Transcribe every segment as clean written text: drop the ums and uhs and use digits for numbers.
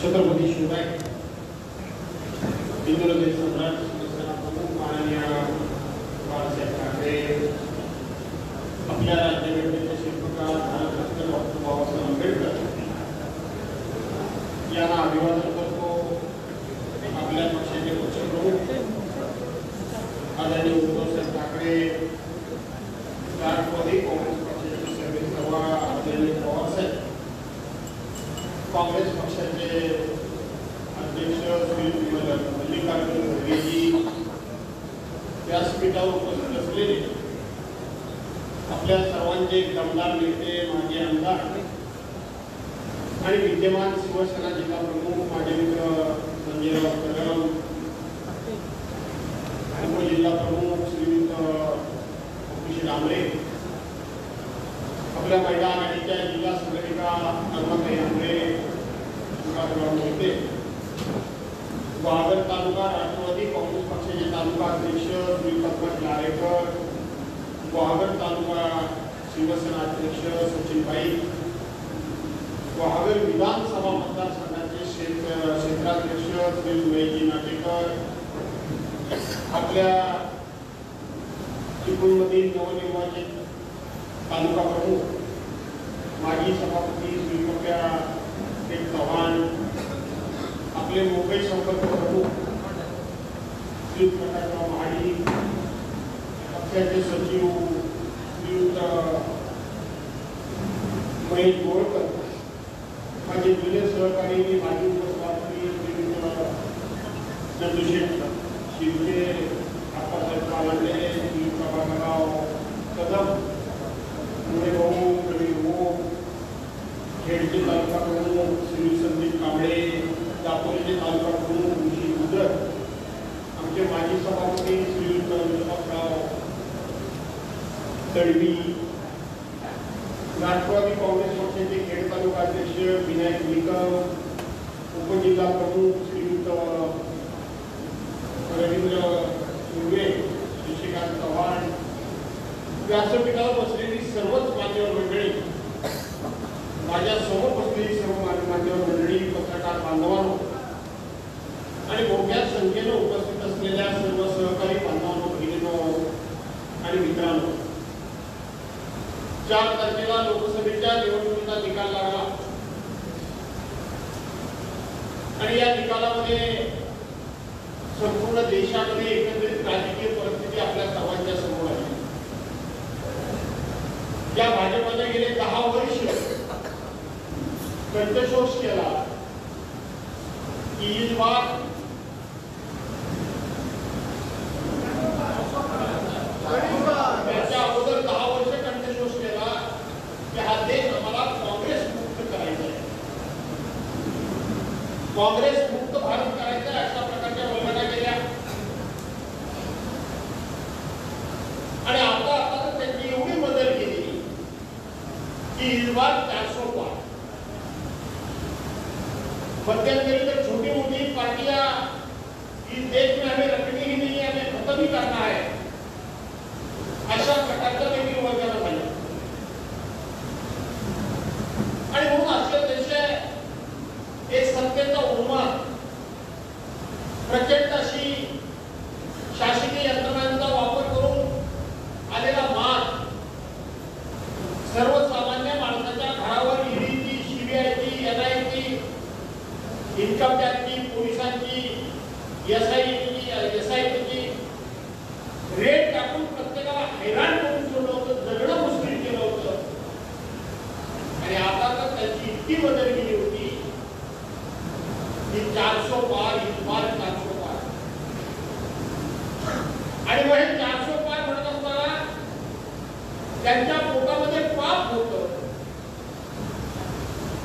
छत्रपती शिवराय हिंदुराजे सम्राट शिवसेना प्रमुख माननीय बाळासाहेब ठाकरे, आपल्या राज्यघटनेचे शिल्पकार भारतरत्न डॉक्टर बाबासाहेब आंबेडकर यांना अभिवादन करतो. आपल्या पक्षाचे पक्षप्रमुख आदरणीय उद्धवसाहेब ठाकरे, राष्ट्रवादी काँग्रेस पक्षाचे सर्वेसर्वा आदरणीय पवारसाहेब, काँग्रेस पक्षाचे अध्यक्ष श्री मल्लिकार्जुन खरगेजी, व्यासपीठावर उपस्थित असलेले आपल्या सर्वांचे दमदार नेते, माजी आमदार आणि विद्यमान शिवसेना जिल्हा प्रमुख माझे मित्र संजयराव कदम, उपजिल्हा प्रमुख श्रीयुत खुशी डांबरे, आपल्या महिला आघाडीच्या जिल्हा संघटिका अरुणाताई आंबरे, मोहिते, गुहागर तालुका राष्ट्रवादी काँग्रेस पक्षाचे तालुका अध्यक्ष श्री पद्मनाभ लारेकर, गुहागर तालुका शिवसेना अध्यक्ष सचिनबाई, गुहागर विधानसभा मतदारसंघाचे क्षेत्राध्यक्ष श्री उमेशजी नाटेकर, आपल्या चिपळूणमधील नवनिर्वाचित तालुका प्रमुख माजी सभापती श्री पप्या चव्हाण, आपले मुंबई संपर्क प्रमुख श्री प्रकाशराव महाडी, पक्षाचे सचिव श्रीयुत महेश गोळकर, माझे जुने सहकारी माजी उपसभापती श्रीयुत चंद्रशेठ शिर्के, आप्पासाहेब कालांडे, श्री प्रभाकरराव कदम, मुळे भाऊ प्रवीण ओक, खेडचे तालुका प्रमुख श्री संदीप कांबळे, दापोलीचे तालुका प्रमुख ऋषी गुजर, आमचे माजी सभापती श्रीयुत विश्वासराव तडवी, राष्ट्रवादी काँग्रेस पक्षाचे खेड तालुका अध्यक्ष विनायक निकम, उपजिल्हा प्रमुख श्रीयुत रवींद्र सुर्वे, शशिकांत चव्हाण, व्यासपीठावर बसलेली सर्वच मान्यवर मंडळी, माझ्या समोर बसलेली सर्व मान्यवर मंडळी, पत्रकार बांधवांनो आणि मोठ्या संख्येने उपस्थित असलेल्या सर्व सहकारी बांधवांनो, भगिनींनो आणि मित्रांनो, 4 तारखेला लोकसभेच्या निवडणुकीचा निकाल लागला आणि या निकालामध्ये संपूर्ण देशामध्ये एकंदरीत राजकीय परिस्थिती आपल्या सर्वांच्या समोर आली. या भाजपने गेले 10 वर्ष कंठशोष केला की इस बार त्याच्या अगोदर 10 वर्ष कंठशोष केला की हा देश आम्हाला काँग्रेस मुक्त करायचा आहे, काँग्रेस मुक्त भारत करायचा आहे, अशा प्रकारच्या वल्गना केल्या आणि आता तर त्यांनी एवढी बदल केली की इस बार 400 पार. मध्यंतरी तर छोटी मोटी पार्टियां इस देश में हमें रखनी ही नहीं है, हमें खत्म ही करना है, अशा प्रकारचा देखील वर्गना झाला आणि म्हणून असे देश एक सत्तेचा उन्माद, प्रचंड अशी शासकीय यंत्रणांचा वापर करून आलेला मात, सर्वसामान्य माणसाच्या घरावर ईडीची, सीबीआयची, एनआयची, इन्कम टॅक्सची, पोलिसांची, एसआयटीची रेट टाकून प्रत्येकाला हैराण करून सोडलं होतं, जगणं मुश्किल केलं होतं आणि आता तर त्याची इतकी बदल केली होती की 400 पार, इस बार 400 पार. आणि मग हे 400 पार म्हणत असताना त्यांच्या पोटामध्ये पाप होतं,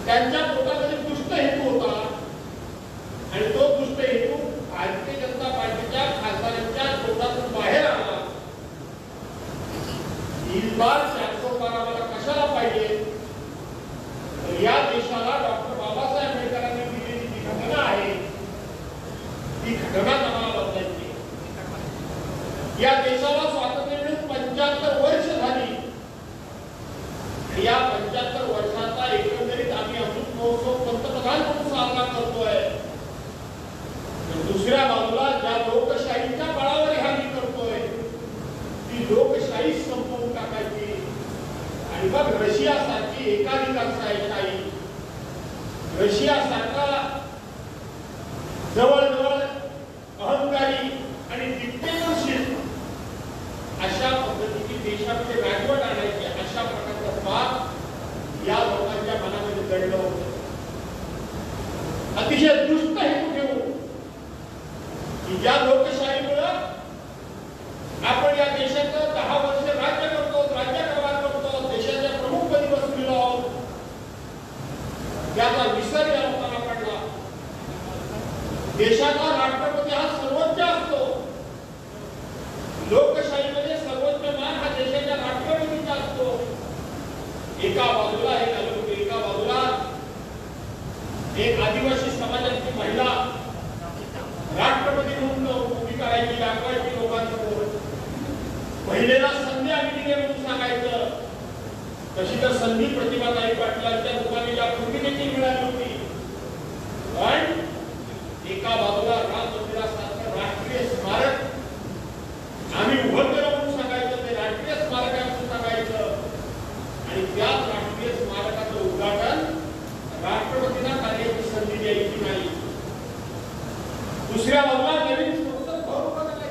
त्यांच्या पोटामध्ये दुष्ट हेतू होता आणि तो दुष्ट हेतू भारतीय जनता पार्टीच्या खासदारांच्या पोटातून बाहेर आला. इस बार 400 पार आम्हाला कशाला पाहिजे, या देशाला डॉक्टर बाबासाहेब आंबेडकरांनी दिलेली जी घटना आहे ती घटना आम्हाला बदलायची. या देशाला स्वातंत्र्य मिळून 75 वर्ष झाली. या 75 वर्षाचा एकंदरीत आम्ही अमृत महोत्सव पंतप्रधान म्हणून साजरा करतोय. दुसऱ्या बाजूला ज्या लोकशाहीच्या बळावर हे आम्ही करतोय ती लोकशाही संपवून टाकायची आणि मग रशिया सारखी एकाधिकारशाही, रशिया सारखा जवळजवळ अहंकारी आणि डिक्टेटरशिप अशा पद्धतीची देशामध्ये राजवट आणायची अशा प्रकारचा पाप या लोकांच्या मनामध्ये दडलं होतं. अतिशय दुष्ट हेतू ठेवून की ज्या लोकशाहीमुळं आपण या देशाचं 10 वर्ष राज्य करतो, राज्यकारभार करतो, देशाच्या प्रमुखपदी बसलेलो आहोत, त्याचा विसर या लोकांना पडला. देशाचा राष्ट्रपती हा सर्वोच्च असतो. लोकशाहीमध्ये सर्वोच्च मान हा देशाच्या राष्ट्रपतीचा असतो. एका बाजूला एका बाजूला एक आदिवासी समाजाची महिला राष्ट्रपती म्हणून उभी करायची, दाखवायची लोकांसमोर. महिलेला संधी आम्ही दिली म्हणून सांगायचं. तशी तर संधी प्रतिभाताई पाटलांच्या रूपाने यापूर्वी देखील मिळाली होती. पण एका बाजूला राम मंदिरासारखं राष्ट्रीय स्मारक आम्ही उभं केलं म्हणून सांगायचं, ते राष्ट्रीय स्मारक आहे म्हणून सांगायचं आणि त्याच राष्ट्रीय स्मारकाचं उद्घाटन राष्ट्रपतींना करण्याची संधी द्यायची नाही. दुसऱ्या बाजूला नवीन संसद भवन उभं करायचं.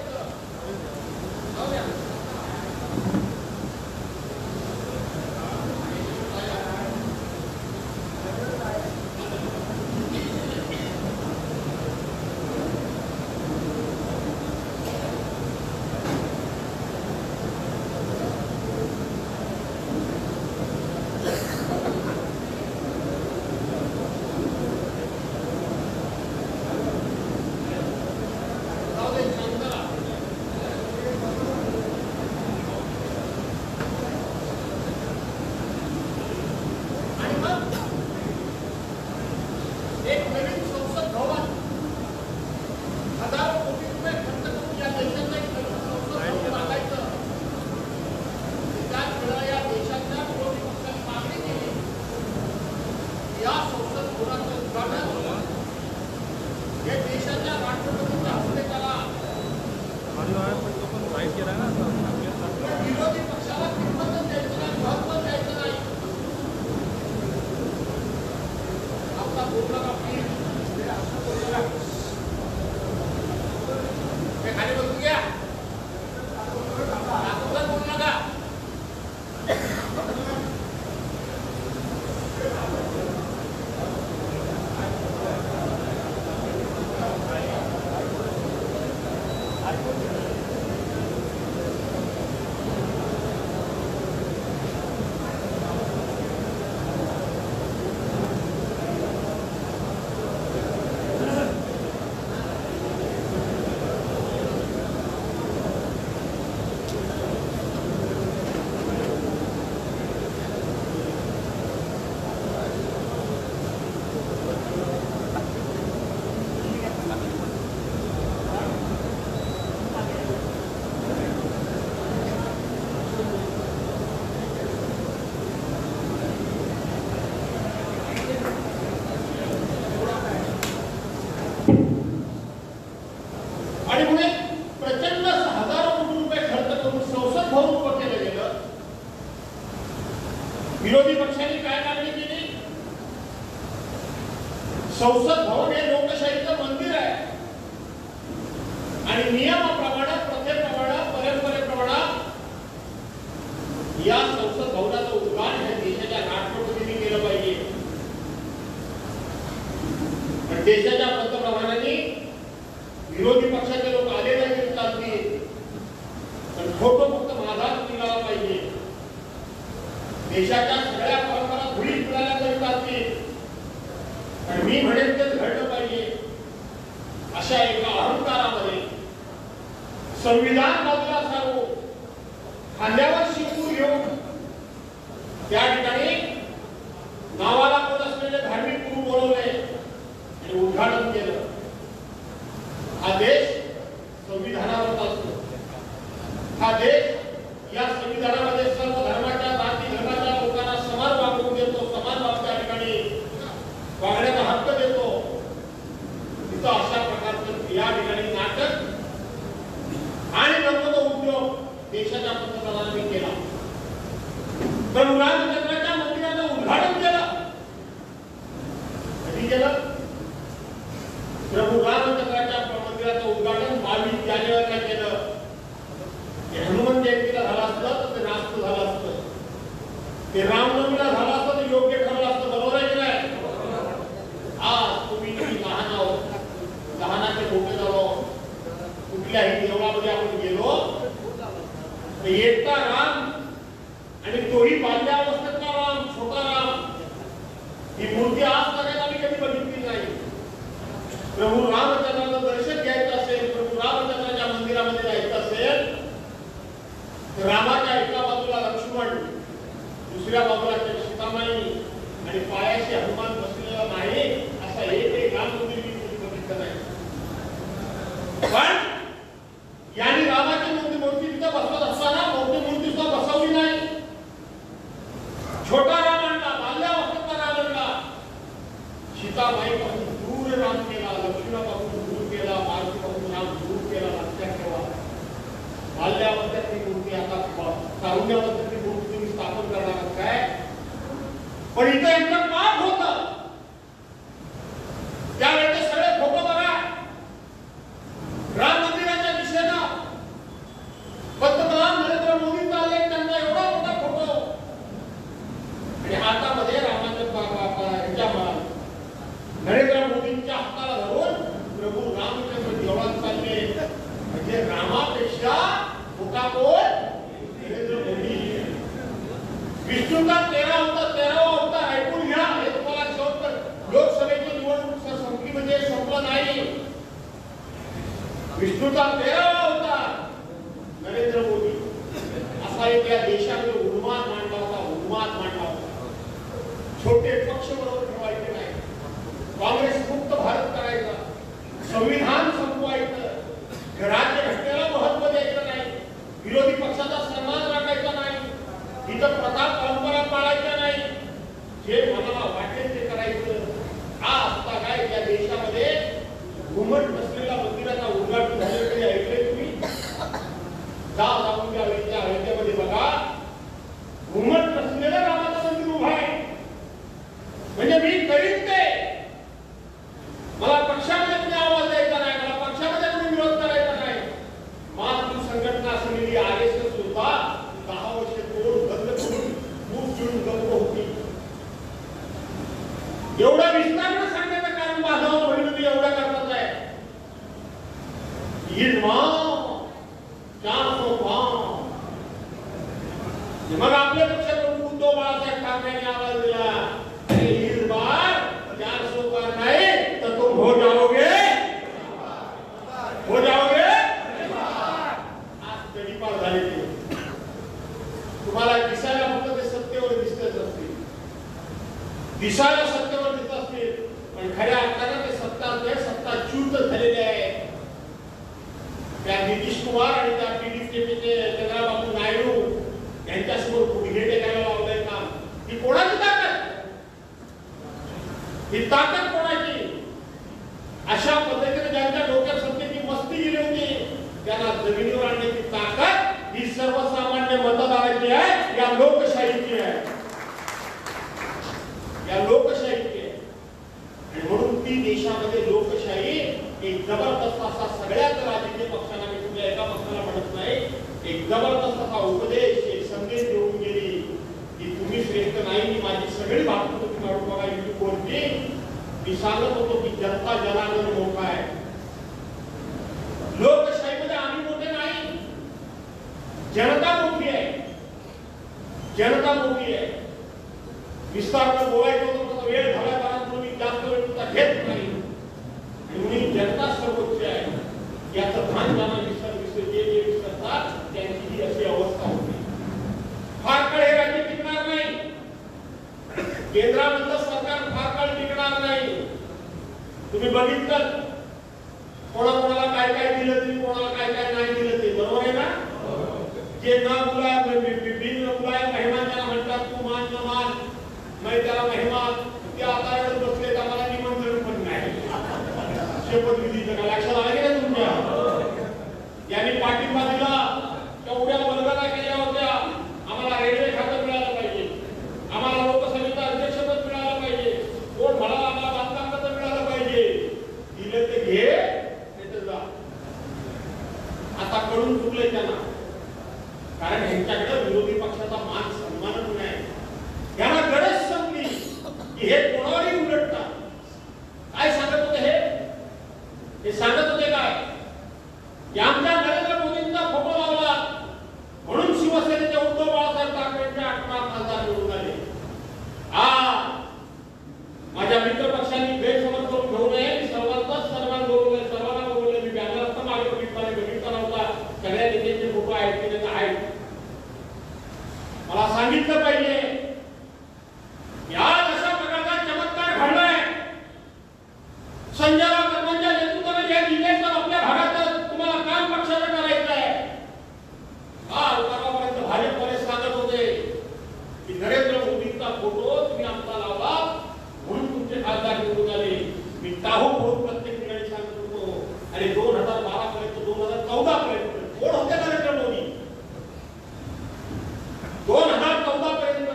विरोधी पक्षांनी काय मागणी केली? संसद भवन हे लोकशाहीचं मंदिर आहे आणि नियमाप्रमाणे, प्रथेप्रमाणे, परंपरेप्रमाणे या संसद भवनाचं उद्घाटन हे देशाच्या राष्ट्रपतींनी केलं पाहिजे. पण देशाच्या पंतप्रधानांनी विरोधी पक्षाचे लोक आले नाही चालतील, पण फोटो फक्त माझाच निघाला पाहिजे. देशाच्या सगळ्या परंपरा धुळीत मिळाल्या तरी चालतील, पण मी म्हणेन तेच घडलं पाहिजे. अशा एका अहंकारामध्ये संविधान बाजूला सारून खांद्यावर शिकू घेऊन त्या ठिकाणी नावाला पद असलेले धार्मिक गुरु बोलवले आणि उद्घाटन केलं. हा देश संविधानावर असतो. हा देश या संविधानामध्ये सर्व धर्माच्या जाती धर्माच्या लोकांना समान वागणूक देतो, समान त्या ठिकाणी वागण्याचा हक्क देतो. तिथं अशा प्रकारचं या ठिकाणी नाटक आणि नको उद्योग देशाच्या पंतप्रधानांनी केला. प्रभू रामचंद्राच्या मंदिराचं उद्घाटन केलं. कधी केलं? प्रभू रामचंद्राच्या मंदिराचं उद्घाटन 22 जानेवारीला केलं. ते हनुमान जयंतीला झालं असतं तर ते रास्त झालं असतं, ते रामनवमीला झालं असतं तर योग्य ठरलं असतं. बरोबर आहे की नाही? आज तुम्ही लहान आहोत, लहानाचे मोठे झालो, कुठल्याही देवळामध्ये आपण गेलो तर एकटा राम आणि तोही बाल्यावस्थेतला राम, छोटा राम, ही मूर्ती आज तक आम्ही कधी बघितली नाही. प्रभू रामचंद्राचं दर्शन घ्यायचं असेल, प्रभू रामचंद्राच्या मंदिरामध्ये जायचं असेल तर रामाच्या एका बाजूला लक्ष्मण, दुसऱ्या बाजूला सीतामाई आणि पायाशी हनुमान बसलेला नाही असा एक राम मंदिर मी बघितलं नाही. पण यांनी रामाची मूर्ती तिथं बसवत असताना मोठी मूर्ती सुद्धा बसवली नाही. छोटा राम आणला, बाल्यावस्थेतला राम आणला. सीतामाईपासून दूर राम केला, लक्ष्मणापासून दूर केला, मारुतीपासून राम दूर केला. लक्षात ठेवा, बाल्यावस्थेतली मूर्ती आता तारुण्यावस्थेतली मूर्ती तुम्ही स्थापन करणार काय? पण इथं यांचं पाप होतं. त्यावेळेचे सगळे फोटो बघा, राम मंदिराच्या दिशेनं पंतप्रधान नरेंद्र मोदी चालले, त्यांचा एवढा मोठा फोटो आणि हातामध्ये रामाच्या नरेंद्र मोदींच्या हाताला धरून प्रभू रामचंद्र देवळात चालले. म्हणजे रामापेक्षा मोठा कोण? नरेंद्र मोदी. विष्णूचा 13वा अवतार ऐकून घ्या. हे तुम्हाला शेवट लोकसभेची निवडणूक संपली म्हणजे संपलं नाही. विष्णूचा 13वा अवतार नरेंद्र मोदी असा एक या देशामध्ये उन्माद मांडला होता. छोटे पक्ष बरोबर ठेवायचे नाही, काँग्रेस मुक्त भारत करायचा, संविधान संपवायचं, राज्यघटनेला महत्व द्यायचं नाही, विरोधी पक्षाचा सन्मान राखायचा नाही, इथं प्रथा परंपरा पाळायच्या नाही, जे मनाला वाटेल ते करायचं. आज काय या देशामध्ये घुमट नसलेल्या मंदिराचा उद्घाटन झालं तरी ऐकले तुम्ही? जाऊन अयोध्येमध्ये बघा, घुमट नसलेलं रामाचं मंदिर उभं आहे. म्हणजे मी करीन ते, मला पक्षामध्ये तुम्ही आवाज द्यायचा नाही, मला पक्षामध्ये तुम्ही विरोध करायचा नाही. मातृ संघटना असलेली RSS सुद्धा 10 वर्ष तोड बंद करून मूग चिडून गप्प होती. एवढा विस्तार सांगण्याचं कारण माझा बहिण मी एवढा करतात आहे. मग आपल्या पक्षाकडून उद्धव बाळासाहेब ठाकरेंनी आवाज दिला, इस बार 400 पार नहीं तो तुम हो जाओगे. आज तडीपार झाले ते. तुम्हाला दिसायला फक्त ते सत्तेवर दिसतच असतील, दिसायला सत्तेवर दिसत असतील, पण खऱ्या अर्थाने ते सत्ताच्युत झालेले आहे. त्या नितीश कुमार आणि त्या PDPचे चंद्राबाबू नायडू यांच्यासमोर गुडघे टेकायला लावलंय काम. ही कोणाची ताकद? ही ताकद कोणाची? अशा पद्धतीने ज्यांच्या डोक्यात सत्तेची मस्ती गेली होती त्यांना जमिनीवर आणण्याची ताकद ही सर्वसामान्य मतदाराची आहे, या लोकशाहीची आहे, या लोकशाहीची आहे. आणि म्हणून ती देशामध्ये लोकशाही एक जबरदस्त असा सगळ्याच राजकीय पक्षांना, मी कुठल्या एका पक्षाला म्हणत नाही, एक जबरदस्त असा उपदेश, एक संदेश देऊन गेली की तुम्ही श्रेष्ठ नाही. मी माझी सगळी बातमी तुम्ही काढून बघा युट्यूबवरती. मी सांगत होतो की जनता जनार्दन मोठा आहे. लोकशाहीमध्ये आम्ही मोठे नाही, जनता मोठी आहे, जनता मोठी आहे. विस्ताराने बोलायचं होतं, वेळ झाला कारण मी जास्त वेळ तुमचा घेत नाही. म्हणून जनता सर्वोच्च आहे याचं भान ज्यांना विसरतात त्यांची ही अशी अवस्था होती. फार काळ हे राज्य टिकणार नाही, केंद्रामधलं सरकार फार काळ टिकणार नाही. तुम्ही बघितलं कोणाकोणाला काय काय दिलं ते, कोणाला काय काय नाही दिलं ते, बरोबर आहे ना? जे न बुलाय बिन बुलाय मेहमान त्याला म्हणतात तू मान न मान मैं त्याला मेहमान ते आता रडत बसले तर मला निमंत्रण पण नाही शपथविधीचं का लक्षात आलं की तुमच्या यांनी पाठिंबा दिला तेवढ्या वर्गाला केल्या होत्या आम्हाला रेल्वे खातं मिळालं पाहिजे आम्हाला लोकसभेचं अध्यक्षपद मिळालं पाहिजे कोण म्हणाला आम्हाला बांधकाम खातं मिळालं पाहिजे दिलं ते घे नाही तर जा आता कळून चुकलंय त्यांना कारण यांच्याकडे विरोधी पक्षाचा मान सन्मानच नाही यांना गरज संपली की हे कोणावरही उलटतात काय सांगत होते हे सांगत होते काय की आमच्या नरेंद्र मोदींचा फोटो लावला म्हणून शिवसेनेचे उद्धव बाळासाहेब ठाकरेंचे 18 खासदार निवडून आले माझ्या मित्र पक्षांनी गैरसमज करून घेऊ नये मी सर्वांचाच सन्मान करू नये सर्वांना बोलले मी बॅनरचा मागे बघितला नव्हता सगळ्या नेत्यांचे फोटो आहेत की नाही आहेत मला सांगितलं पाहिजे आज अशा प्रकारचा चमत्कार घडलाय संजय राऊतांच्या नेतृत्वाने या जिल्ह्यात आपल्या भागात तुम्हाला काम पक्षाचं करायचं आहे उतारापर्यंत भाजपवाले सांगत होते की नरेंद्र मोदींचा फोटो तुम्ही आमचा लावला म्हणून तुमचे खासदार निवडून आले मी ताहू फोन प्रत्येक ठिकाणी सांगत होतो आणि 2012 पर्यंत 2014 पर्यंत कोण होते नरेंद्र मोदी 2014 पर्यंत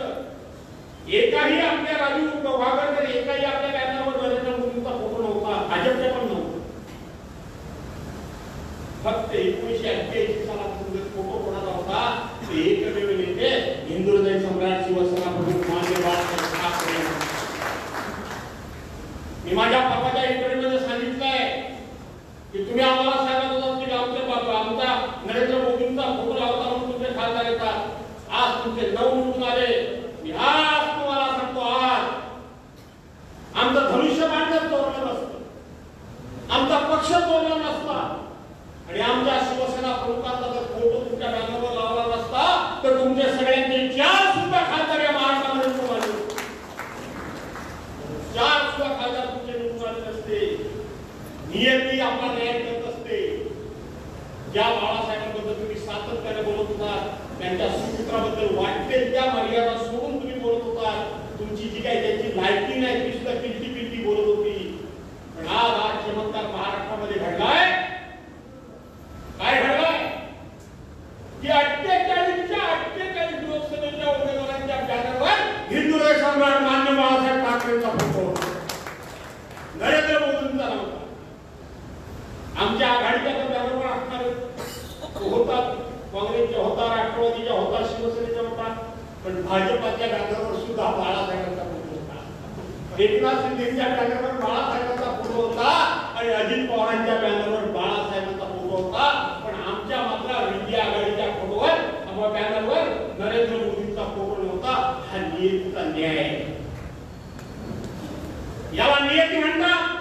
एकाही आपल्या राजू वाघरकर एकाही आपल्या बॅनरवर नरेंद्र मोदींचा फोटो नव्हता भाजपचे पण नव्हते फक्त 1988 सालात फोटो कोणाचा होता ते एकमेव नेते हिंदुहृदय सम्राट शिवसेना प्रमुख माननीय बाळासाहेब ठाकरे मी माझ्या परवाच्या इंटरव्ह्यूमध्ये सांगितलंय की तुम्ही आम्हाला सांगत होता की आमचा नरेंद्र मोदींचा फोटो लावता म्हणून तुमचे खासदार येतात आज तुमचे 9 निवडून आले मी आज तुम्हाला सांगतो आज आमचं धनुष्य बांधण्यात चोरलं नसतं आमचा पक्ष चोरला नसता आणि आमच्या शिवसेना प्रमुखांचा जर फोटो तुमच्या बॅनरवर लावला नसता तर तुमचे सगळ्यांचे 4 सुद्धा खासदार या महाराष्ट्रामध्ये निवडून आले 4 सुद्धा खासदार तुमचे निवडून आले नसते नियती आपला न्याय करत असते ज्या बाळासाहेबांबद्दल तुम्ही सातत्याने बोलत होता त्यांच्या सुपुत्राबद्दल वाटते त्या मर्यादा सोडून तुम्ही बोलत होता तुमची जी काही त्यांची लायकी नाही ती सुद्धा किलटी बोलत होती पण आज चमत्कार महाराष्ट्रामध्ये घडलाय काय घडलाय की 48 लोकसभेच्या उमेदवारांच्या बॅनरवर हिंदुहृदय सम्राट माननीय बाळासाहेब ठाकरेंचा फोटो नरेंद्र मोदींचा नव्हता आमच्या आघाडीच्या बॅनरवर असणार होता काँग्रेसच्या होता राष्ट्रवादीच्या होता शिवसेनेचा होता पण भाजपच्या बॅनरवर सुद्धा बाळासाहेबांचा फोटो होता एकनाथ शिंदेच्या बॅनरवर बाळासाहेबांचा फोटो होता आणि अजित पवारांच्या बॅनरवर बाळासाहेबांचा फोटो होता पण आमच्या मात्र इंडिया आघाडीच्या फोटोवर किंवा बॅनरवर नरेंद्र मोदींचा फोटो नव्हता हा नियतीचा न्याय आहे याला नियती म्हणतात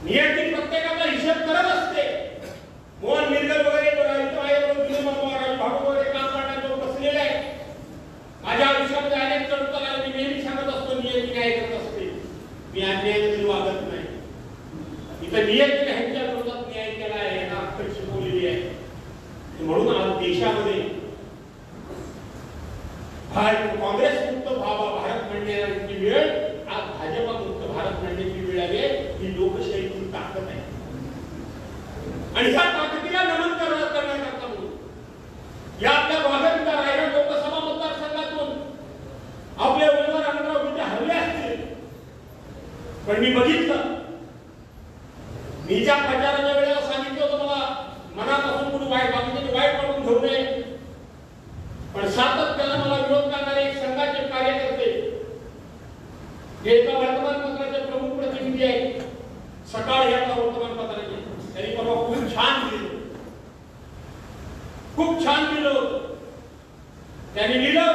नियती प्रत्येकाचा हिशेब करत असते मोहन मिर्गल वगैरे भागवत वगैरे काम करण्याजोग बसलेले आहे माझ्या आयुष्यामध्ये अनेक चढउतार आले मी नेहमी सांगत असतो नियती न्याय करत असते मी अन्यायाने वागत नाही इथं नियतीने ह्यांच्या विरोधात न्याय केला आहे यांना अक्कल शिकवलेली आहे म्हणून आज देशामध्ये काँग्रेस मुक्त भारत म्हणण्याची वेळ आज भाजपा मुक्त भारत म्हणण्याची वेळ आली ही लोकशाहीची ताकद आहे आणि ह्या ताकदीला नमन करण्याकरता म्हणून या आपल्या भागातल्या रायगड लोकसभा मतदारसंघातून आपले उमेदवार अनंतराव विटे हरले असतील पण मी बघितलं मी ज्या प्रचाराच्या वेळेला सांगितलं होतं मला मनापासून कुणी वाईट वाटून घेऊ नये पण सातत्याने मला विरोध करणारे एक संघाचे कार्यकर्ते जे एका वर्तमानपत्राचे प्रमुख प्रतिनिधी आहेत सकाळ या वर्तमानपत्राचे त्यांनी परवा खूप छान लिहिलं त्यांनी लिहिलं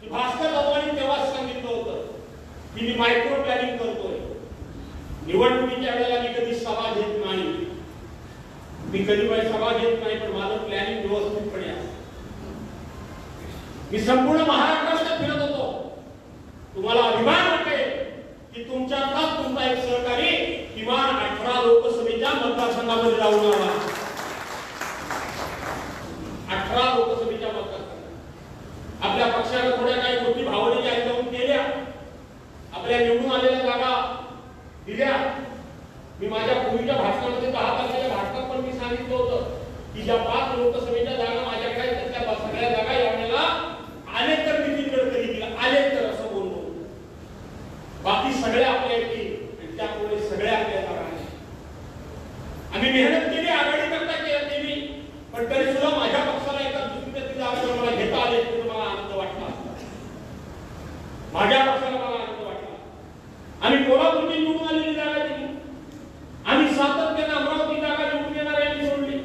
की भास्कर जाधवांनी तेव्हाच सांगितलं होतं की मी मायक्रो प्लॅनिंग करतोय निवडणुकीच्या वेळेला मी कधी सभा घेत नाही मी कधी काही सभा घेत नाही पण माझं प्लॅनिंग व्यवस्थितपणे आहे मी संपूर्ण महाराष्ट्रात फिरत होतो तुम्हाला अभिमान वाटेल की तुमच्यातलाच तुमचा एक सहकारी किमान 18 लोकसभेच्या मतदारसंघामध्ये जाऊन आला 18 की ज्या 5 लोकसभेच्या जागा माझ्याकडे आहेत त्या सगळ्या जागा यावेळेला आले तर नितीन गडकरी दिला, आले तर असं बोललो, बाकी सगळे आपल्या येतील, त्यामुळे सगळे आपल्या जागा आहेत. आम्ही मेहनत केली, आघाडी करता केली, पण तरी सुद्धा माझ्या पक्षाला एका दुसऱ्या जागा मला घेता आले तर मला आनंद वाटला. माझ्या पक्षाला मला आनंद वाटला. आम्ही कोल्हापूरची निवडून आलेली जागा दिली, आम्ही सातत्याने अमरावती जागा निवडून येणाऱ्यांनी सोडली,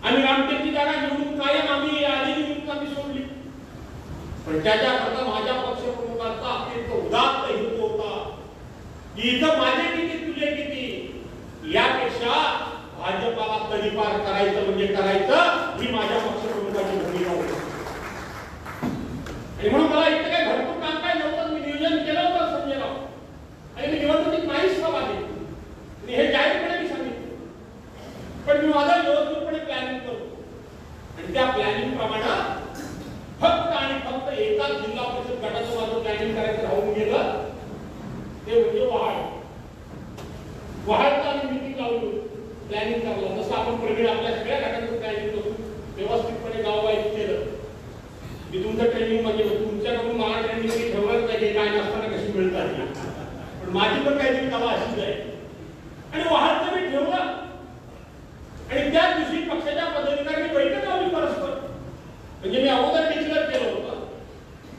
आम्ही रामटेकची जागा निवडून कायम आम्ही आलेली निवडून सोडली. पण त्याच्याकरता माझ्या पक्षप्रमुखांचा अत्यंत उदात्त हेतू होता की इथं माझे किती तुझे किती यापेक्षा भाजपाला तडीपार करायचं म्हणजे करायचं ही माझ्या पक्षप्रमुखाची भूमिका होती. आणि म्हणून मला इतकं काही भरपूर काम काय नव्हतं. मी नियोजन केलं होतं संजय राव, आणि मी निवडणुकीत नाहीच सभा दिली, हे जाहीरपणे मी सांगितलं. पण मी माझा व्यवस्थितपणे प्लॅनिंग करतो, आणि त्या प्लॅनिंग प्रमाणे फक्त आणि फक्त एकाच जिल्हा परिषद गटाचं माझं प्लॅनिंग करायचं राहून गेलं, ते म्हणजे वहाडचं आम्ही मीटिंग लावली, प्लॅनिंग करलं. जसं आपण प्रवीण आपल्या सगळ्या गटांचं प्लॅनिंग करून व्यवस्थितपणे गाववाईज केलं. मी तुमचं ट्रेनिंग म्हणजे तुमच्याकडून मला ट्रेनिंग ठेवलंच नाही, काय नसताना कशी मिळतात, पण माझी पण काहीतरी कला अशीच आहे. आणि वहाडचं मी ठेवलं, आणि त्याच दिवशी पक्षाच्या पदाधिकाऱ्यांनी बैठक लावली परस्पर. म्हणजे मी अगोदर डिक्लेअर केलं होतं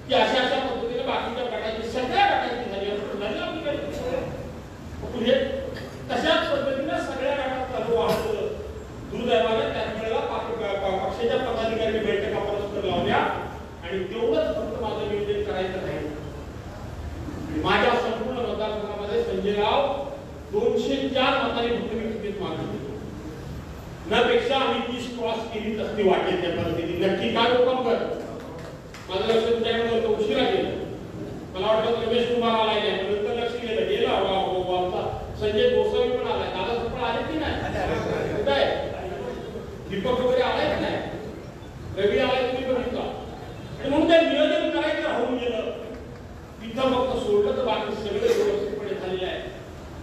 की अशा अशा पद्धतीने बाकीच्या गटाची सगळ्या गटाची झाली पुढे तशाच पद्धतीने सगळ्या गटात चालू वाहतं. दुर्दैवाने त्याच वेळेला पक्षाच्या पदाधिकाऱ्यांनी बैठका परस्पर लावल्या, आणि तेवढंच फक्त माझं नियोजन करायचं नाही. माझ्या संपूर्ण मतदारसंघामध्ये संजय राव 204 मतांनी फक्त मी तिकीट मागवले, त्यापेक्षा आम्ही 30 क्रॉस केली असती वाटेल त्या परिस्थितीत. नक्की काय हुकम कर, माझं लक्ष तुमच्याकडे होतं, उशिरा गेलं. मला वाटलं रमेश कुमार आलाय नाही, नंतर लक्ष गेलं, गेला आमचा संजय गोसावी पण आलाय, दादा पण आले की नाही, कुठे दीपक वगैरे आलाय की नाही, रवी आलाय तुम्ही बघितला. आणि म्हणून ते नियोजन करायचं राहून गेलं, तिथं फक्त सोडलं तर बाकी सगळं व्यवस्थितपणे झालेलं आहे.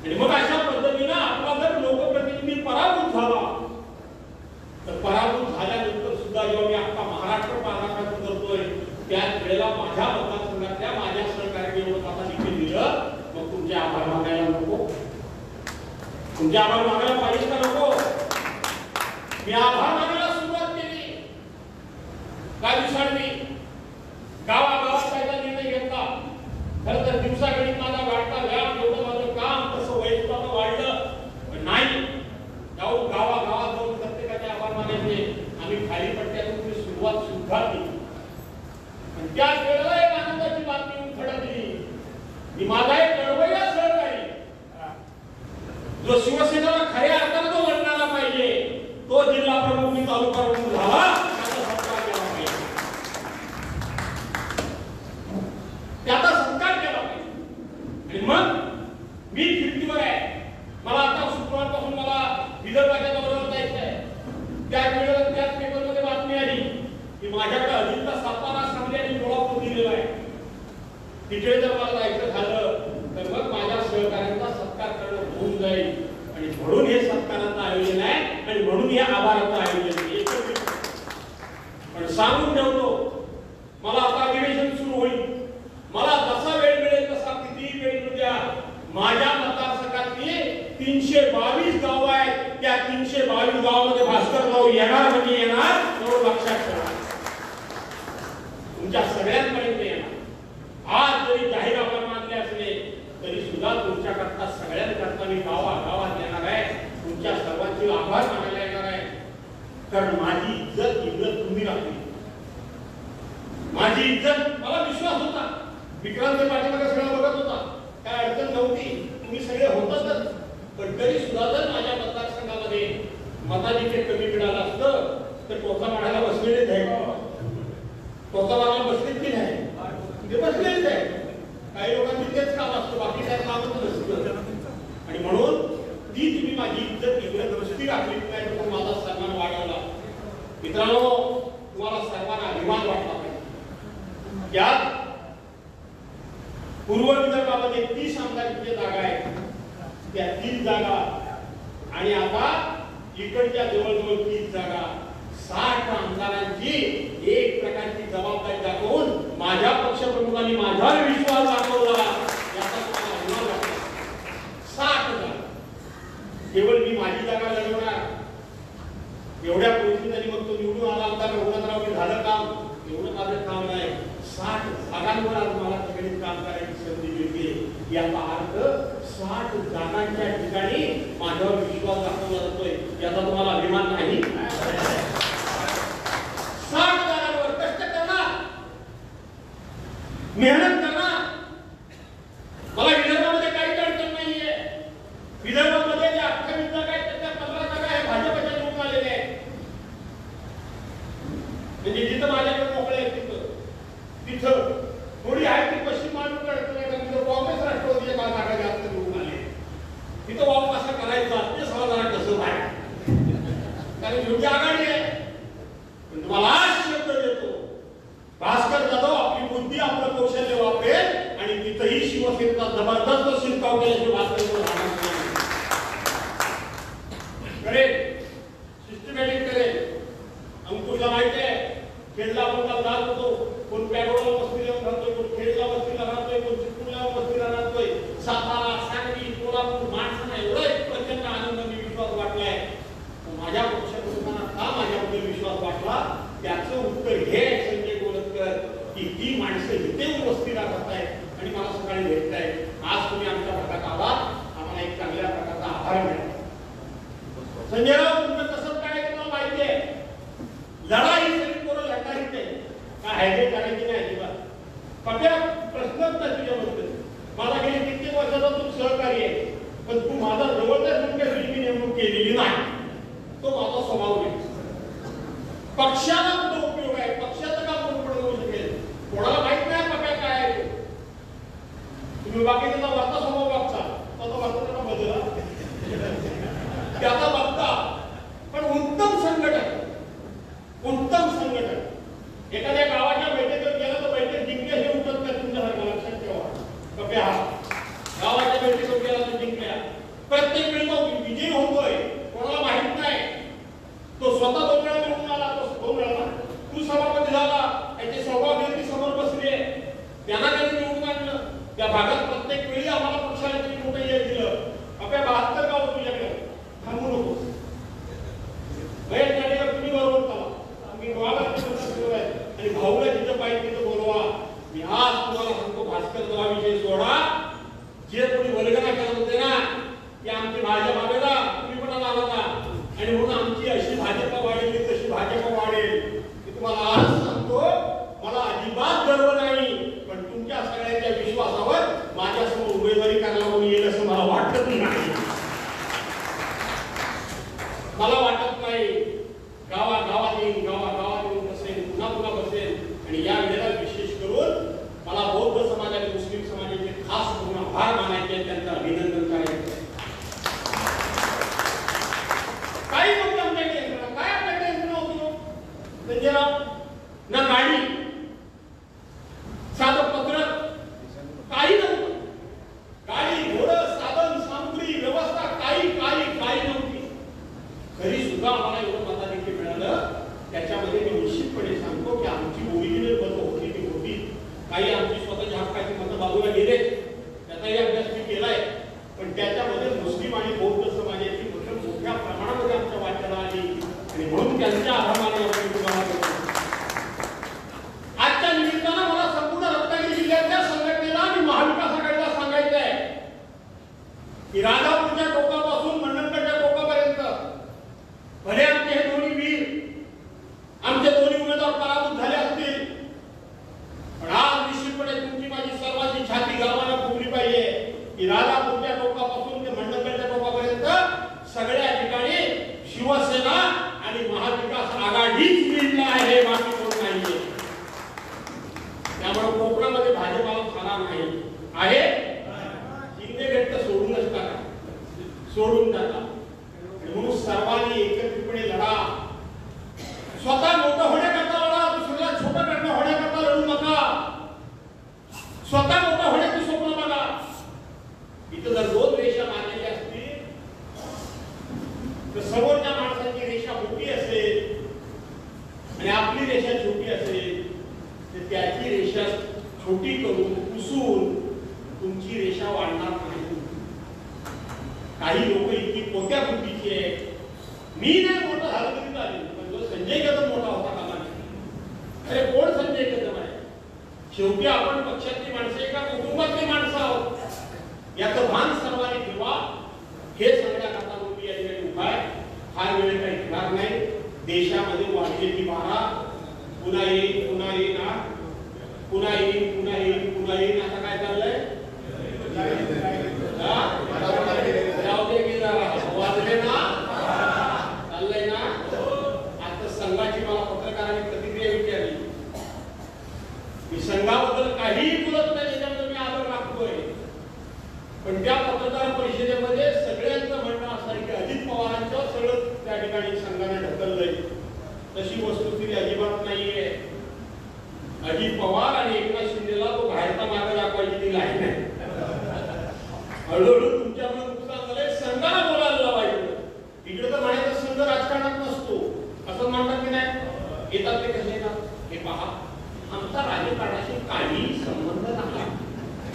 आणि मग अशा पद्धतीनं आपला जर लोकप्रतिनिधी पराभूत झाला, तर पराभूत झाल्यानंतर सुद्धा जेव्हा मी आता महाराष्ट्र पार्लमेंट करतोय त्याच वेळेला माझ्या मतदारसंघातल्या माझ्या सहकार्याने एवढं आता देखील दिलं, मग तुमचे आभार मागायला नको? तुमचे आभार मागायला पाहिजे का नको? मी आभार मागायला सुरुवात केली, काय विसरली, गावागावात त्याचा निर्णय घेतला. खरं तर दिवसागणिक माझा वाढता व्याप, एवढं माझं काम तसं वैयक्तिक वाढलं, पण नाही, जाऊन गावागावात जाऊन प्रत्येकाचे आभार मानायचे. आम्ही खाली पट्ट्यातून सुरुवात सुद्धा केली. त्याच वेळेला एक आनंदाची बातमी खडकली की माझा एक लढवय्या सहकारी, जो शिवसेनेला खऱ्या अर्थानं तो लढणारा पाहिजे, तो जिल्हा प्रमुख मी तालुका प्रमुख झाला, त्याचा सत्कार केला पाहिजे, त्याचा सत्कार केला पाहिजे. आणि मग मी फिरतीवर आहे, मला आता शुक्रवारपासून मला विदर्भाच्या दौऱ्यावर जायचं आहे. त्याच वेळेला त्याच पेपरमध्ये बातमी आली की माझ्याकडे अजिंठा सातारा सांगली आणि कोल्हापूर दिलेला आहे. तिथे जर मला जायचं झालं तर मग माझ्या सहकार्यांचा सत्कार करणं होऊन जाईल, आणि म्हणून हे सत्काराचं आयोजन आहे, आणि म्हणून हे आभाराचं आयोजन आहे. पण सांगून ठेवतो, मला आता अधिवेशन सुरू होईल, मला जसा वेळ मिळेल तसा कितीही वेळ मिळू द्या, माझ्या मतदारसंघातली 322 गावं आहेत, त्या 322 गावामध्ये भास्करराव येणार म्हणजे येणार, एवढं लक्षात ठेवा. तुमच्या सगळ्यांपर्यंत येणार. आज जरी जाहीर आभार मानले असले तरी सुद्धा तुमच्याकरता सगळ्यांकरता मी गावागावात येणार आहे, तुमच्या सर्वांचे आभार मानायला येणार आहे. कारण माझी इज्जत तुम्ही राखली, माझी इज्जत, मला विश्वास होता, विक्रांत पाठीमागे सगळं बघत होता, काय अडचण नव्हती, तुम्ही सगळे होतातच. पण तरी सुद्धा जर माझ्या मतदारसंघामध्ये मताधिक्य कमी मिळालं असतं तर टोचा मारायला बसलेलेच आहे, टोचा मारायला बसलेच की नाही, ते बसलेच आहे. काही लोकांची तेच काम असतं, बाकी काय कामच नसतं. आणि म्हणून ती तुम्ही माझी इज्जत दृष्टी राखली नाही, तर माझा सन्मान वाढवला. मित्रांनो, तुम्हाला सर्वांना अभिमान वाटला पाहिजे. यात पूर्व विदर्भामध्ये 30 आमदारकीच्या जागा आहेत, त्या 30 जागा, आणि आता इकडच्या जवळजवळ 30 जागा गोष्टी त्यांनी मग तो निवडून आला आमदार रघुनाथराव की झालं काम. एवढं माझं काम नाही. 60 जागांवर आज मला तिकडे काम करायची संधी मिळते. याचा अर्थ 60 जागांच्या ठिकाणी माझ्यावर विश्वास दाखवला जातोय. याचा तुम्हाला अभिमान नाही? 60 जागांवर कष्ट करणार, मेहनत करणार. मला विदर्भामध्ये काही अडचण नाहीये. विदर्भामध्ये जे 28 जागा आहेत त्याच्या 15 जागा हे भाजपच्या निवडून आलेले आहेत. म्हणजे जिथं माझ्याकडे मोकळे आहेत तिथं थोडी आहे ती पश्चिम महाराष्ट्र अडचण आहे. तिथं काँग्रेस राष्ट्रवादीच्या जागा जास्त निवडून आले. तिथं वाव कसा करायचा ते सगळं कसं आहे, कारण योग्य आघाडी आहे. पण तुम्हाला आज शब्द देतो, भास्कर जाधव आपली बुद्धी आपलं कौशल्य वापरेल आणि तिथंही शिवसेनेचा जबरदस्त शिरकाव केल्याशिवाय करेल, सिस्टमॅटिक करेल. अंकुशला माहिती आहे, खेडला आपण काल जात होतो, कोण पॅगोडला वस्तीला राहतोय, कोण खेडला वस्तीला राहतोय, कोण चिपळूणला वस्तीला राहतोय. सातारा, सांगली, कोल्हापूर, माणसांना एवढा एक प्रचंड आनंद मी विश्वास वाटलाय. माझ्या पक्षाप्रमुखांना का माझ्यामध्ये विश्वास वाटला त्याचं उत्तर हे संजय गोलतकर की ही माणसं इथे वस्तीला राहतायत आणि मला सकाळी भेटतायत. आज तुम्ही आमच्या भागात आलात, आम्हाला एक चांगल्या प्रकारचा आभार मिळाला. संजयराव तुमचं कसं काय तुम्हाला माहिती आहे. लढाई सगळी पोरं लढणारीच आहे, काय हायवे करायची नाही अजिबात. पक्या प्रश्नच नाही तुझ्याबद्दल. मला गेली कित्येक वर्षाचा तू सहकारी आहे, पण तू माझा जवळचा तुमच्या मी नेमणूक केलेली नाही. तो माझा स्वभाव नाही. पक्षाला कुठं उपयोग आहे, पक्षाचं का कोण होऊ शकेल कोणाला माहित नाही पक्या काय आहे. तुम्ही बाकी त्याचा वार्ता स्वभाव बघता, त्याचा वार्ता त्याला बदला त्याचा बघता. पण उत्तम संघटन, उत्तम संघटन. एखाद्या गावाच्या बैठकीवर गेला तर बैठक जिंकल्या हे उठत नाही तुमच्यासारखं लक्षात ठेवा. कप्या गावाच्या बैठकीवर गेला तर जिंकल्या. प्रत्येक वेळी तो विजयी होतोय कोणाला माहित नाही. तो स्वतः 2 वेळा निवडून आला, तो 2 वेळा तू सभापती झाला, त्याचे सौभाग्य समोर बसले, त्यांना त्यांनी निवडून आणलं. त्या भागात प्रत्येक वेळी आम्हाला पक्षाला किती मोठं यश दिलं. आपल्या 72 गाव तुझ्याकडे थांबू नको. तुम्ही बरोबर करा. आम्ही आणि भाऊला जिथं पाहिजे तिथं बोलवा. मी आज तुम्हाला सांगतो, भास्कर विषय सोडा. जे कोणी वल्गना करत होते ना की आमची भाजप आलेला तुम्ही पण आला ना आणि म्हणून आमची अशी भाजप वाढेल तशी भाजप वाढेल. मी तुम्हाला आज सांगतो, मला अजिबात गर्व नाही, पण तुमच्या सगळ्यांच्या विश्वासावर माझ्यासमोर उमेदवारी करायला कोणी येईल असं मला वाटत नाही. मला वाटत नाही. गावागावात येईल, गावागावात येऊन बसेल, पुन्हा पुन्हा बसेल. आणि या वेळेला विशेष करून मला बौद्ध समाज आणि मुस्लिम समाजाचे खास करून आभार मानायचे, त्यांचं अभिनंदन करायचं. काही नव्हतं आमच्याकडे यंत्रणा. काय आपल्याकडे यंत्रणा होती संजयराव? ना गाडी, साधं पत्र, काही नव्हतं. गाडी, घोडं, साधन, सामुग्री, व्यवस्था काही काही काही नव्हती. तरी सुद्धा आम्हाला एवढं मताधिक्य मिळालं. त्याच्यामध्ये मी निश्चितपणे सांगतो की आमची ओरिजिनल मतं होती ती होती. काही आमची स्वतःच्या हक्काची मतं बाजूला गेले, त्याचाही अभ्यास मी केलाय. पण त्याच्यामध्ये मुस्लिम आणि बौद्ध समाजाची मतं मोठ्या प्रमाणामध्ये आमच्या वाट्याला आली आणि म्हणून त्यांच्या आभाराने आपण तुम्हाला करतो. आजच्या निमित्तानं मला संपूर्ण रत्नागिरी जिल्ह्यातल्या संघटनेला आणि महाविकास आघाडीला सांगायचं आहे की राजापूरच्या टोकापासून मंडणगडच्या टोकापर्यंत भले आमचे हे दोन्ही वीर, आमचे दोन्ही उमेदवार पराभूत झाले असतील, पण आज निश्चितपणे तुमची माझी सर्वांची छाती गर्वानं फुगली पाहिजे की राजापूरच्या टोकापासून ते मंडणगडच्या टोकापर्यंत सगळ्या ठिकाणी शिवसेना आणि महाविकास आघाडीच मिळणार आहे, बाकी कोण नाहीये. त्यामुळे कोकणामध्ये भाजपाला खाना नाही आहे. शिंदेगड तर सोडूनच टाका, सोडून टाका. म्हणून सर्वांनी एकत्रितपणे लढा. स्वतः मोठं होण्याकरता लढा, दुसऱ्याला छोटं करणं होण्याकरता लढू नका. स्वतः मोठं होण्याची स्वप्न बघा. इथं जर 2 रेषा मारलेल्या असतील तर समोरच्या माणसाची रेषा मोठी असेल आणि आपली रेषा छोटी असेल तर त्याची रेषा छोटी करून पुसून तुमची रेषा वाढणार नाही. काही लोक इतकी कोट्या बुद्धीची आहे. मी नाही मोठं झालं तरी चालेल, पण शेवटी आपण पक्षातली माणसं एका कुटुंबातली माणसं आहोत याचं भान सर्वांनी ठेवा. हे सांगण्याकरता मी या ठिकाणी उभा आहे. फार वेळ काही घेणार नाही. देशामध्ये वाढलेली वारा पुन्हा येईल, पुन्हा येणार, पुन्हा येईल, पुन्हा येईल, पुन्हा येईल. आता काय चाललंय? वाजले ना, चाललंय ना. आता संघाची मला पत्रकारांनी प्रतिक्रिया विचारली. मी संघाबद्दल काहीही बोलत नाही, त्याच्याबद्दल मी आदर राखतोय. पण त्या पत्रकार परिषदेमध्ये सगळ्यांचं म्हणणं असं आहे की अजित पवारांच्या सगळं त्या ठिकाणी संघाने ढकललंय. तशी वस्तुस्थिती अजिबात नाहीये. अजित पवार आणि एकनाथ शिंदेला तो बाहेरचा मार्ग दाखवायची ती लाईन आहे. हळूहळू तुमच्यामुळे नुकसान झालंय. संघाला बोलायला लावायचं. इकडे तर म्हणायचं संघ राजकारणात नसतो असं म्हणतात की नाही. येतात ते कसे येतात हे पहा. आमचा राजकारणाशी काही संबंध नाही.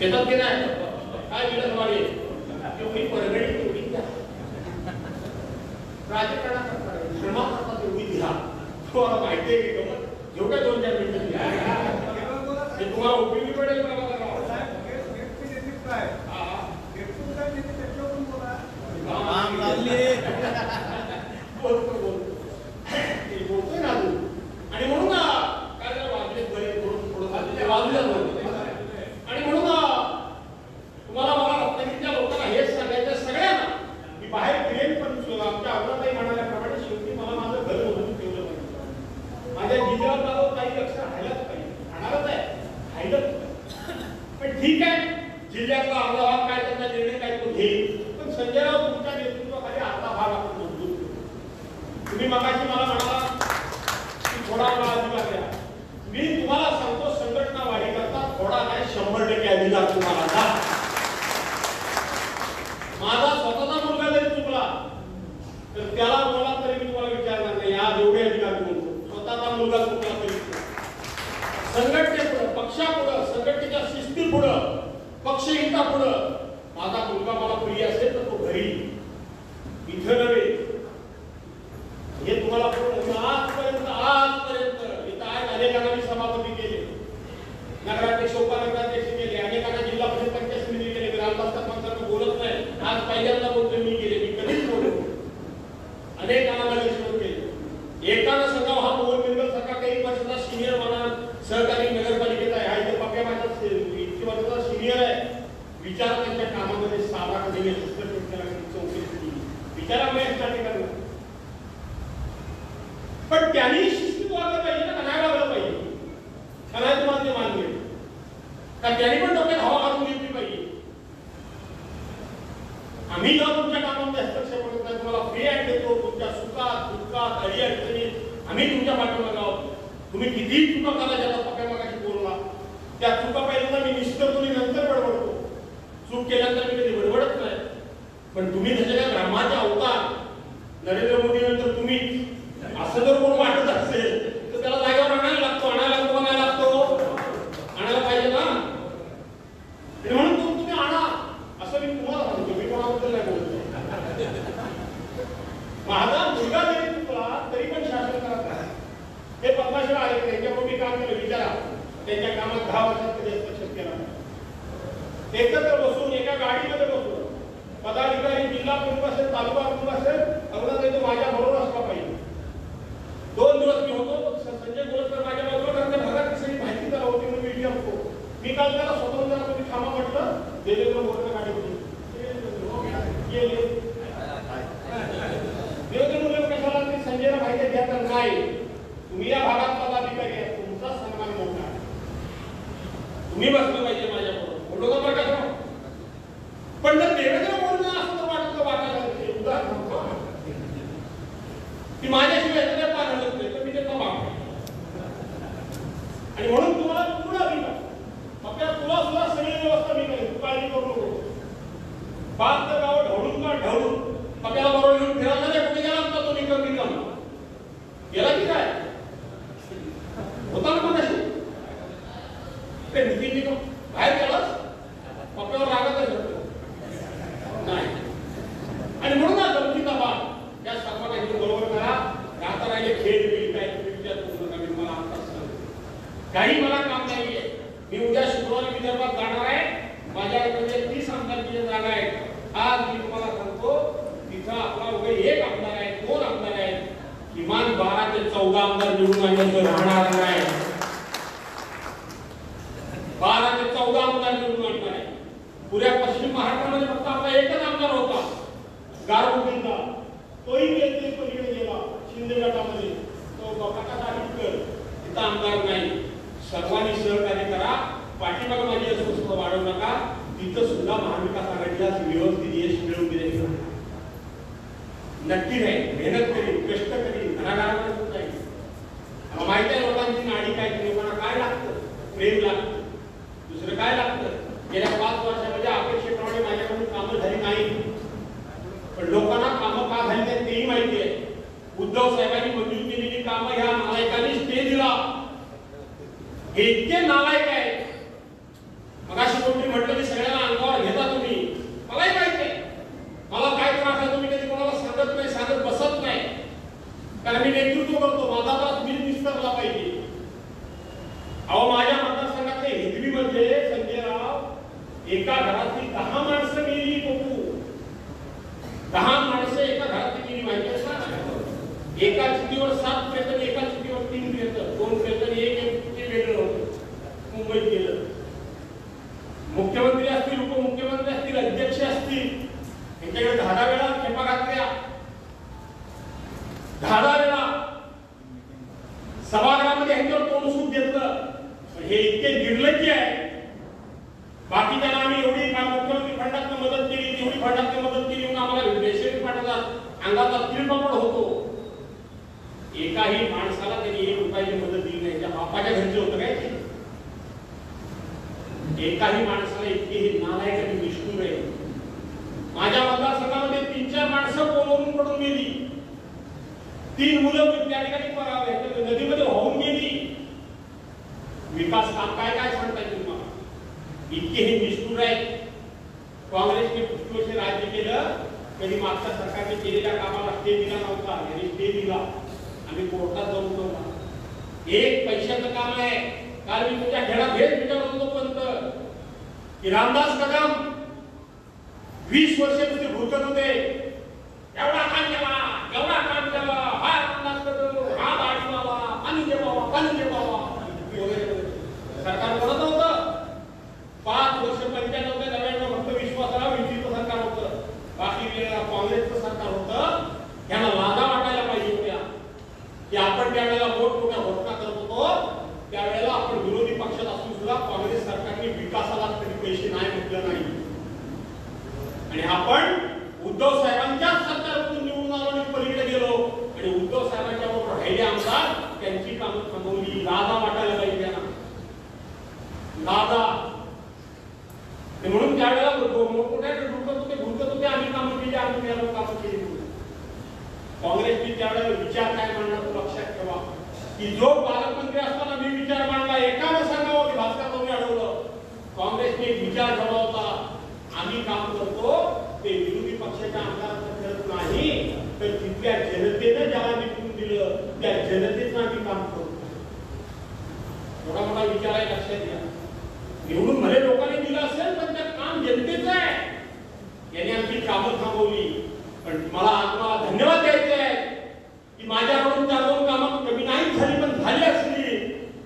येतात की नाही. काय विलंबाने तेवढी परगडी तेवढी द्या. राजकारणात श्रमा करता तेवढी द्या. तुम्हाला माहिती आहे की गमत जेवढ्या 2-4 मिनिटं द्या ते तुम्हाला उपयोगी पडेल. बोलतोय ना तू. आणि म्हणून काय जरा वाजले बरे थोडं वाजलं. आणि म्हणून तुम्हाला मला रत्नागिरीच्या लोकांना हेच सांगायचं सगळ्यांना की बाहेर फिरेल पण आमच्या अवताताई म्हणाल्याप्रमाणे शेवटी मला माझं घर बघून ठेवलं पाहिजे. माझ्या जिल्ह्यावर काही लक्ष राहायलाच पाहिजे. राहणारच आहे, राहिलंच. पण ठीक आहे, जिल्ह्यातला अर्धा भाग काय त्यांना निर्णय काय तो घेईल. पण संजय राऊत तुमच्या नेतृत्वाखाली अर्धा भाग आपण मजबूत करू. तुम्ही मगाशी मला म्हणाला की थोडा वेळा आधी लागल्या. मी तुम्हाला सांगतो संघटना वाढी करता थोडा नाही 100% आधी लाग तुम्हाला. माझा स्वतःचा मुलगा जरी चुकला तर त्याला बोला तरी मी तुम्हाला विचारणार नाही आज एवढे अधिकार म्हणतो. स्वतःचा मुलगा चुकला तरी संघटनेपुढं, पक्षापुढं, संघटनेच्या शिस्तीपुढं, पक्षहितापुढं माझा मुलगा मला प्रिय असेल तर तो घरी इथं नव्हे. हे तुम्हाला आजपर्यंत इथं आज अनेकांना मी सभापती केले, नगराध्यक्ष उपनगराध्यक्ष केले, अनेकांना जिल्हा परिषद पंचायत समिती केले. ग्रामपंचायत पंचायत बोलत नाही, आज पहिल्यांदा बोलतोय मी केले. मी कधीच बोलतो. अनेकांना नगरसेवक केले. एकानं सांगा हा मोहन मिरगल सारखा काही वर्षाचा सिनियर म्हणा सहकारी नगरपालिकेचा आहे. हा इथे पक्या माझा इतकी वर्षाचा सिनियर आहे. विचार त्यांच्या कामामध्ये साधा कधी चौकशी विचारा मी यासाठी करणार. पण त्यांनी शिस्तीत वागलं पाहिजे ना, नाही वागलं पाहिजे का नाही तुम्हाला ते मान्य का? त्यांनी पण डोक्यात हवा घालून घेतली पाहिजे. आम्ही जेव्हा तुमच्या कामामध्ये हस्तक्षेप करत नाही, तुम्हाला फ्री हँड देतो. तुमच्या सुखात दुःखात अडीअडचणीत आम्ही तुमच्या पाठीमागे आहोत. तुम्ही कितीही चुका करा, ज्याला पक्या मागाशी बोलला त्या चुका पहिल्यांदा मी निष्ठरतो आणि नंतर बडबडतो. चूक केल्यानंतर मी कधी बडबडत नाही. पण तुम्ही त्याच्या ब्रह्माचे अवतार नरेंद्र मोदी नंतर तुम्ही असं जर कोण वाटत असेल तर त्याला जागेवर आणायला लागतो. आणायला लागतो, आणायला लागतो, आणायला पाहिजे ना. आणि म्हणून तुम्ही आणा असं मी तुम्हाला सांगतो. मी कोणाबद्दल नाही बोलतो. माझा मुलगा जरी चुकला तरी पण शासन करत नाही. हे पद्माशिव आहे, त्यांच्याकडून मी काम केलं. विचारा त्यांच्या कामात 10 वर्षात कधी हस्तक्षेप केला. एकत्र बसून एका गाडीमध्ये बसून पदाधिकारी जिल्हा प्रमुख असेल, तालुका प्रमुख असेल, अगोदर तो माझ्या बरोबर असला पाहिजे. 2 दिवस मी होतो. संजय गोलकर माझ्या बाजूला त्यांच्या भागात सगळी माहिती त्याला होती म्हणून मी विचारतो. मी काल त्याला स्वतःहून त्याला तुम्ही थांबा म्हटलं. देवेंद्र मोदीला गाडी होती गेले. देवेंद्र मोदी कशाला ते संजयला माहिती द्या तर नाही. तुम्ही या भागात पदाधिकारी आहे, तुमचा सन्मान मोठा. तुम्ही बसलं पाहिजे माझ्याबरोबर. बोलू का बरं. पण जर देवेंद्र मोदींना असं तर वाटतं वाटायला उदाहरण की माझ्याशिवाय एखाद्या पार हलत नाही तर मी त्याचा मागतो. आणि म्हणून तुम्हाला पूर्ण अधिकार आपल्या तुला सुद्धा सगळी व्यवस्था मी करेन. तू काळजी करू नको. 5 गावं ढवळून का ढवळून आपल्याला बरोबर घेऊन फिरायला नाही. कुठे गेला होता तो निकम गेला की काय होता ना कोणाशी ते नितीन निकम बाहेर गेलास आपल्यावर रागातच होतो नाही. आणि म्हणून ना गमतीचा भाग या सर्वांना बरोबर करा. आता राहिले खेळ बिल काय विचार करू नका. मी मला आत्ताच सांगतो काही मला काम नाहीये. मी उद्या शुक्रवारी विदर्भात जाणार आहे. माझ्याकडे 30 आमदारकीच्या जागा आहेत. आज मी तुम्हाला सांगतो तिथं आपला उभे एक आमदार आहे, 2 आमदार आहेत, किमान 12 ते 14 आमदार निवडून आणल्याचं राहणार नाही. 12 ते 14 आमदार निवडून आणणार आहे. पुऱ्या पश्चिम महाराष्ट्रामध्ये फक्त आपला एकच आमदार होता गारगोटीचा, तोही गेले पलीकडे गेला शिंदे गटामध्ये, तो बापाचा दारिकर, तिथं आमदार नाही. सर्वांनी सहकार्य करा. पाठीमागे माझी अस्वस्थता वाढवू नका. तिथं सुद्धा महाविकास आघाडीला व्यवस्थित यश मिळवून दिले नक्की नाही. मेहनत करी, कष्ट करी, घराघरामध्ये सुद्धा येईल. माहिती आहे लोकांची नाडी काय, लोकांना काय लागतं? प्रेम लागतं, दुसरं काय लागतं? गेल्या 5 वर्षामध्ये अपेक्षेप्रमाणे माझ्याकडून कामं झाली नाही, पण लोकांना कामं का झाली नाही तेही माहिती आहे. उद्धव साहेबांनी मंजूर केलेली कामं ह्या नालायकांनी स्टे दिला. हे इतके नालायक आहे. मगाशी कोणी म्हटलं की सगळ्यांना अंगावर घेता तुम्ही. मलाही माहिती आहे मला काय त्रास आहे. तुम्ही कधी कोणाला सांगत नाही, सांगत बसत नाही, कारण मी नेतृत्व करतो. माझा त्रास मी निस्तरला पाहिजे. अहो माझ्या मतदारसंघातले हिंदवीमध्ये संजयराव एका घरातली 10 माणसं मेली. बघू 10 माणसं एका घरातली मेली. माहिती आहे ना? एका चिठ्ठीवर 7 प्रेत, एका चिठ्ठीवर 3 प्रेत, 2 प्रेत, एक वेगळं होतं. मुंबईत गेलं. मुख्यमंत्री असतील, उपमुख्यमंत्री असतील, अध्यक्ष असतील, यांच्याकडे 10 वेळा खेपा घातल्या, 10 वेळा सभागृहामध्ये यांच्यावर तोंड सूट घेतलं. हे इतके निर्लज्ज आहे. बाकीच्यांना आम्ही एवढी मुख्यमंत्री फंडातून मदत केली, तेवढी फंडातून मदत केली म्हणून आम्हाला बेशेरी पाठवतात, अंगाचा तिळपापड होतो. एकाही माणसाला त्यांनी 1 रुपयाची मदत दिली नाही. त्या बापाच्या घरचे होतं काय? एकाही माणसाला इतके हे नालायक आणि निष्ठुर आहे. माझ्या मतदारसंघामध्ये 3-4 माणसं पोलवरून पडून गेली. 3 मुलं त्या ठिकाणी नदीमध्ये वाहून गेली. विकास काम काय काय सांगताय तुम्हाला? इतके हे निष्ठुर आहेत. काँग्रेसने पुष्कळ वर्ष राज्य केलं, कधी मागच्या सरकारने केलेल्या कामाला स्टे दिला नव्हता. यांनी स्टे दिला. आम्ही कोर्टात जाऊन बघा. 1 पैशाचं काम आहे. काल मी तुमच्या खेळात हेच विचारत होतो पंत की रामदास कदम 20 वर्ष नुसते भुरकत होते. एवढा काम केला, एवढा काम केला, हा रामदास कदम, हा दाढीवाला, पाणी दे बाबा, पाणी दे बाबा वगैरे. सरकार करत होतं. 5 वर्ष 95-99 फक्त विश्वासाला विजेचं सरकार होतं. बाकी वेळेला काँग्रेसचं सरकार होतं. त्यांना लाजा वाटायला पाहिजे होत्या की आपण त्यावेळेला मोठमोठ्या घोषणा करत होतो. त्यावेळेला आपण विरोधी पक्षात असून सुद्धा काँग्रेस सरकारने विकासाला कधी पैसे नाही म्हटलं नाही. आणि आपण उद्धव साहेबांच्या सरकारतून निवडून आलो आणि पलीकडे गेलो आणि उद्धव साहेबांच्या बरोबर राहिले आमदार, त्यांची कामं थांबवली. लाजा वाटायला पाहिजे त्यांना, लाजा. म्हणून त्यावेळेला मोठमोठ्या भुरकत होते आम्ही कामं केली, आम्ही कामं केली. काँग्रेसने त्यावेळेला विचार काय मांडला लक्षात ठेवा की जो पालकमंत्री असताना मी विचार मांडला, एकानं सांगावं की भास्कररावनी अडवलं. काँग्रेसने विचार ठेवला होता, आम्ही काम करतो ते विरोधी पक्षाच्या आमदारांचं करत नाही, तर तिथल्या जनतेनं ज्याला निवडून दिलं त्या जनतेचं आम्ही काम करतो. थोडा मोठा विचार आहे, लक्षात घ्या. निवडून भले लोकांनी दिलं असेल, पण त्या काम जनतेचं आहे. यांनी आमची कामं थांबवली. पण मला धन्यवाद द्यायचे आहे की माझ्याकडून 4-2 कामं कमी नाही झाली, पण झाली असली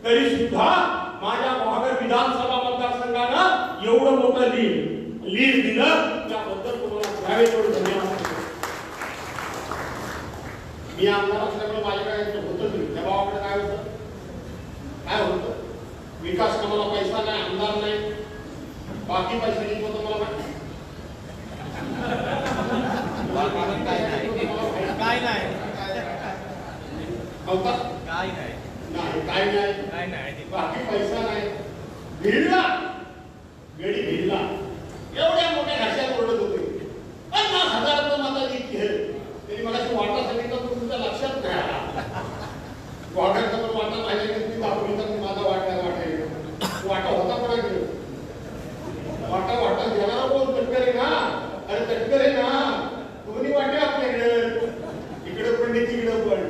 तरी सुद्धा माझ्या महानगर विधानसभा मतदारसंघानं एवढं मोठं लीड दिलं, त्याबद्दल तुम्हाला घ्यावे तेवढं धन्यवाद. मी आमदार असल्यामुळे माझ्याकडे होतं नाही. त्या भावाकडे काय होतं? काय होतं? विकास कामाला पैसा नाही, आमदार नाही, बाकी पैसा नाही होतं. मला माहिती काय नाही, बाकी पैसा नाही. भिडला, वेळी भिडला. एवढ्या मोठ्या घाशात ओरडत होते. 50,000 मताची खेळ. तरी मला वाटा सांगितलं तर तुमच्या लक्षात नाही आला. वाटायचा पण वाटा माझ्याकडे दाखवली तर माझा वाटा होता कोणाकडे? वाटा घेणारा कोण? तटकरे ना. अरे तटकरे ना, दोन्ही वाटे आपल्याकडे, इकडे पण तिकडे पण.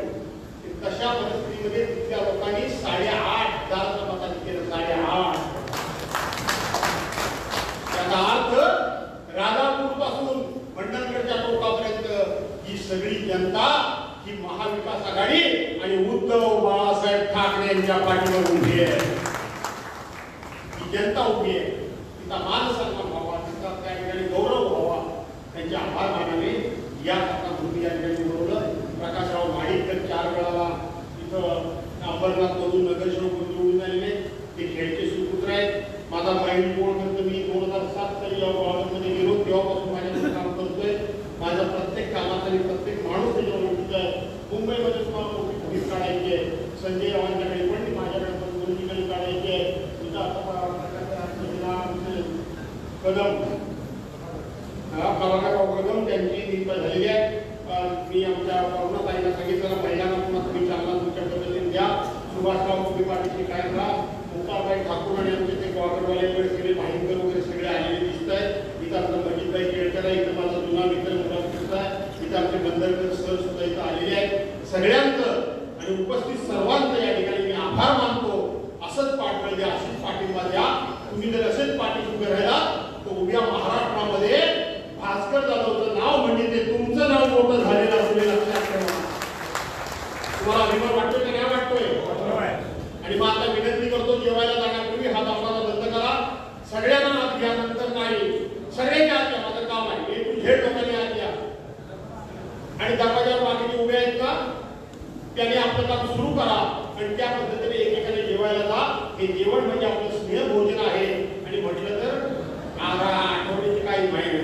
तशा परिस्थितीमध्ये तिथल्या लोकांनी 8,500 मतांनी केलं. 8,500 महाविकास आघाडी आणि उद्धव बाळासाहेब ठाकरे यांच्या पाठीवर उभी आहे. ही जनता उभी आहे. तिचा मान सन्मान व्हावा, तिचा त्या ठिकाणी गौरव व्हावा, त्यांचे आभार मानावे याकरता तुम्ही या ठिकाणी बोलवलं. प्रकाशराव महाडिक तर 4 वेळाला इथं अंबरनाथ मधून नगरसेवक निवडून आलेले, ते खेळचे सुपुत्र आहेत. माझा बहीण कोण म्हणतो, मी 2007 साली या गावामध्ये गेलो तेव्हापासून माझ्याकडे काम करतोय. माझ्या प्रत्येक कामात आणि प्रत्येक माणूस त्याच्यावर ओळखीचा आहे. मुंबईमध्ये तुम्हाला मोठी पोलीस काढायची आहे, संजय रावांच्याकडे पण माझ्याकडे पण पोलिटिकल काढायची आहे. तिथं आता कदम कदम त्यांची नियुक्ती झालेली आहे. मी आमच्या करुणाताईंना सांगितलं, महिलांना पुन्हा तुम्ही चालना तुमच्या पद्धतीने द्या. सुभाषराव मोदी पाटीलची काय करा, मुक्ताबाई ठाकूर आणि आमचे ते ग्वागडवाले सगळे भाईंकर वगैरे सगळे आलेले दिसत आहेत. इथं आपलं मजिदबाई केळकर आहे, इथं माझा जुना मित्र मुला दिसत आहे. इथं आमचे बंदरकर सर सुद्धा इथं आलेले आहेत. सगळ्यांचं आणि उपस्थित सर्वांचं या ठिकाणी मी आभार मानतो. असंच पाठबळ द्या, अशीच पाठिंबा द्या. तुम्ही जर असेच पाठीशी उभे राहिला तर उभ्या महाराष्ट्रामध्ये भास्कर जाधवचं नाव म्हणजे ते तुमचं नाव मोठं झालेलं असले लक्षात ठेवा. तुम्हाला अभिमान वाटतोय का नाही वाटतोय? आणि मग आता विनंती करतो, जेवायला जाण्यापूर्वी हात आपल्याला बंद करा. सगळ्यांना हात घ्या, नंतर नाही. सगळ्यांच्या हात घ्या, माझं काम आहे. हे तू झेड लोकांनी हात घ्या. आणि दरवाजावर बाकीचे उभे आहेत का, त्याने आपलं काम सुरू करा आणि त्या पद्धतीने एकेकाने जेवायला जा. हे जेवण म्हणजे आपलं स्नेह भोजन आहे. आणि म्हटलं तर आठवड्याची काही माहिती